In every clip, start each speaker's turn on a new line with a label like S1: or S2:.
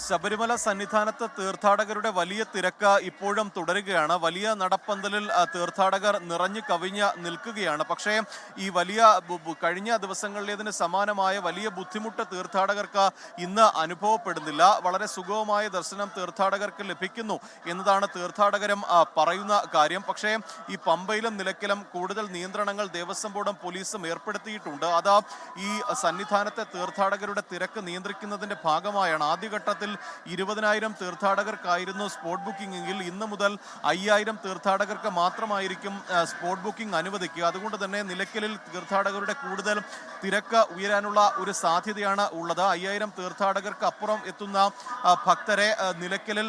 S1: ശബരിമല സന്നിധാനത്ത് തീർത്ഥാടകരുടെ വലിയ തിരക്ക് ഇപ്പോഴും തുടരുകയാണ്. വലിയ നടപ്പന്തലിൽ തീർത്ഥാടകർ നിറഞ്ഞു കവിഞ്ഞ് നിൽക്കുകയാണ്. പക്ഷേ ഈ വലിയ കഴിഞ്ഞ ദിവസങ്ങളിലേതിന് സമാനമായ വലിയ ബുദ്ധിമുട്ട് തീർത്ഥാടകർക്ക് ഇന്ന് അനുഭവപ്പെടുന്നില്ല. വളരെ സുഗമമായ ദർശനം തീർത്ഥാടകർക്ക് ലഭിക്കുന്നു എന്നതാണ് തീർത്ഥാടകരും പറയുന്ന കാര്യം. പക്ഷേ ഈ പമ്പയിലും നിലയ്ക്കലും കൂടുതൽ നിയന്ത്രണങ്ങൾ ദേവസ്വം ബോർഡും പോലീസും ഏർപ്പെടുത്തിയിട്ടുണ്ട്. അത് ഈ സന്നിധാനത്തെ തീർത്ഥാടകരുടെ തിരക്ക് നിയന്ത്രിക്കുന്നതിന്റെ ഭാഗമായാണ്. ആദ്യഘട്ടത്തിൽ 20,000 തീർത്ഥാടകർക്കായിരുന്നു സ്പോട്ട് ബുക്കിംഗ് എങ്കിൽ ഇന്ന് മുതൽ 5,000 തീർത്ഥാടകർക്ക് മാത്രമായിരിക്കും സ്പോട്ട് ബുക്കിംഗ് അനുവദിക്കുക. അതുകൊണ്ട് തന്നെ നിലയ്ക്കലിൽ തീർത്ഥാടകരുടെ കൂടുതൽ തിരക്ക് ഉയരാനുള്ള ഒരു സാധ്യതയാണ് ഉള്ളത്. 5,000 തീർത്ഥാടകർക്ക് അപ്പുറം എത്തുന്ന ഭക്തരെ നിലയ്ക്കലിൽ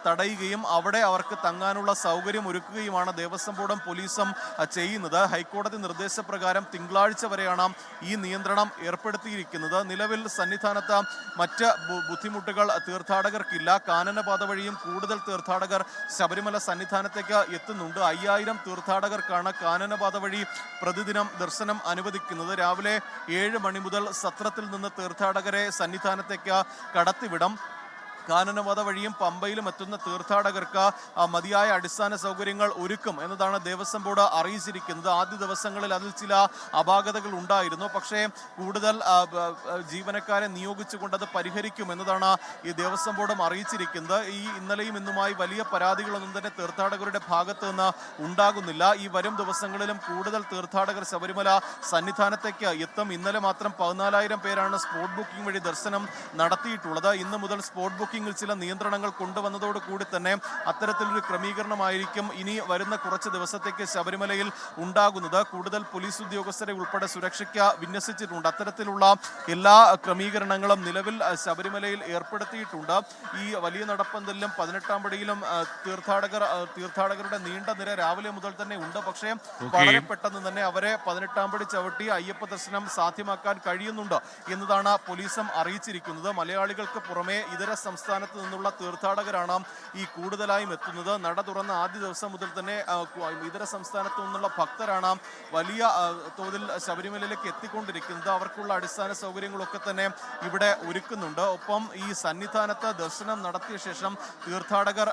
S1: തടയുകയും അവിടെ അവർക്ക് തങ്ങാനുള്ള സൗകര്യം ഒരുക്കുകയുമാണ് ദേവസ്വം ബോർഡും പോലീസും ചെയ്യുന്നത്. ഹൈക്കോടതി നിർദ്ദേശപ്രകാരം തിങ്കളാഴ്ച വരെയാണ് ഈ നിയന്ത്രണം ഏർപ്പെടുത്തിയിരിക്കുന്നത്. നിലവിൽ സന്നിധാനത്ത് മറ്റ് ബുദ്ധിമുട്ടുകൾ തീർത്ഥാടകർക്കില്ല. കാനനപാത വഴിയും കൂടുതൽ തീർത്ഥാടകർ ശബരിമല സന്നിധാനത്തേക്ക് എത്തുന്നുണ്ട്. 5,000 തീർത്ഥാടകർക്കാണ് കാനനപാത വഴി പ്രതിദിനം ദർശനം അനുവദിക്കുന്നത്. രാവിലെ 7 മണി മുതൽ സത്രത്തിൽ നിന്ന് തീർത്ഥാടകരെ സന്നിധാനത്തേക്ക് കടത്തിവിടും. കാനനപാത വഴിയും പമ്പയിലും എത്തുന്ന തീർത്ഥാടകർക്ക് മതിയായ അടിസ്ഥാന സൗകര്യങ്ങൾ ഒരുക്കും എന്നതാണ് ദേവസ്വം ബോർഡ് അറിയിച്ചിരിക്കുന്നത്. ആദ്യ ദിവസങ്ങളിൽ അതിൽ ചില അപാകതകൾ ഉണ്ടായിരുന്നു. പക്ഷേ കൂടുതൽ ജീവനക്കാരെ നിയോഗിച്ചുകൊണ്ട് അത് പരിഹരിക്കും എന്നതാണ് ഈ ദേവസ്വം ബോർഡും അറിയിച്ചിരിക്കുന്നത്. ഈ ഇന്നലെയും ഇന്നുമായി വലിയ പരാതികളൊന്നും തന്നെ തീർത്ഥാടകരുടെ ഭാഗത്ത് നിന്ന് ഉണ്ടാകുന്നില്ല. ഈ വരും ദിവസങ്ങളിലും കൂടുതൽ തീർത്ഥാടകർ ശബരിമല സന്നിധാനത്തേക്ക് എത്തും. ഇന്നലെ മാത്രം 14,000 പേരാണ് സ്പോട്ട് ബുക്കിംഗ് വഴി ദർശനം നടത്തിയിട്ടുള്ളത്. ഇന്ന് മുതൽ സ്പോട്ട് ബുക്കിംഗ് ചില നിയന്ത്രണങ്ങൾ കൊണ്ടുവന്നതോട് കൂടി തന്നെ അത്തരത്തിലൊരു ക്രമീകരണമായിരിക്കും ഇനി വരുന്ന കുറച്ച് ദിവസത്തേക്ക് ശബരിമലയിൽ ഉണ്ടാകുന്നത്. കൂടുതൽ പോലീസ് ഉദ്യോഗസ്ഥരെ ഉൾപ്പെടെ സുരക്ഷയ്ക്ക് വിന്യസിച്ചിട്ടുണ്ട്. അത്തരത്തിലുള്ള എല്ലാ ക്രമീകരണങ്ങളും നിലവിൽ ശബരിമലയിൽ ഏർപ്പെടുത്തിയിട്ടുണ്ട്. ഈ വലിയ നടപ്പന്തലിലും 18-ാം പടിയിലും തീർത്ഥാടകരുടെ നീണ്ട നിര രാവിലെ മുതൽ തന്നെ ഉണ്ട്. പക്ഷേ വളരെ പെട്ടെന്ന് തന്നെ അവരെ 18-ാം പടി ചവിട്ടി അയ്യപ്പ ദർശനം സാധ്യമാക്കാൻ കഴിയുന്നുണ്ട് എന്നതാണ് പോലീസും അറിയിച്ചിരിക്കുന്നത്. മലയാളികൾക്ക് പുറമെ ഇതര സംസ്ഥാനത്ത് നിന്നുള്ള തീർത്ഥാടകരാണ് ഈ കൂടുതലായും എത്തുന്നത്. നട തുറന്ന ആദ്യ ദിവസം മുതൽ തന്നെ ഇതര സംസ്ഥാനത്തു നിന്നുള്ള ഭക്തരാണ് വലിയ തോതിൽ ശബരിമലയിലേക്ക് എത്തിക്കൊണ്ടിരിക്കുന്നത്. അവർക്കുള്ള അടിസ്ഥാന സൗകര്യങ്ങളൊക്കെ തന്നെ ഇവിടെ ഒരുക്കുന്നുണ്ട്. ഒപ്പം ഈ സന്നിധാനത്ത് ദർശനം നടത്തിയ ശേഷം തീർത്ഥാടകർ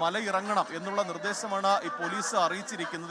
S1: മലയിറങ്ങണം എന്നുള്ള നിർദ്ദേശമാണ് ഈ പോലീസ് അറിയിച്ചിരിക്കുന്നത്.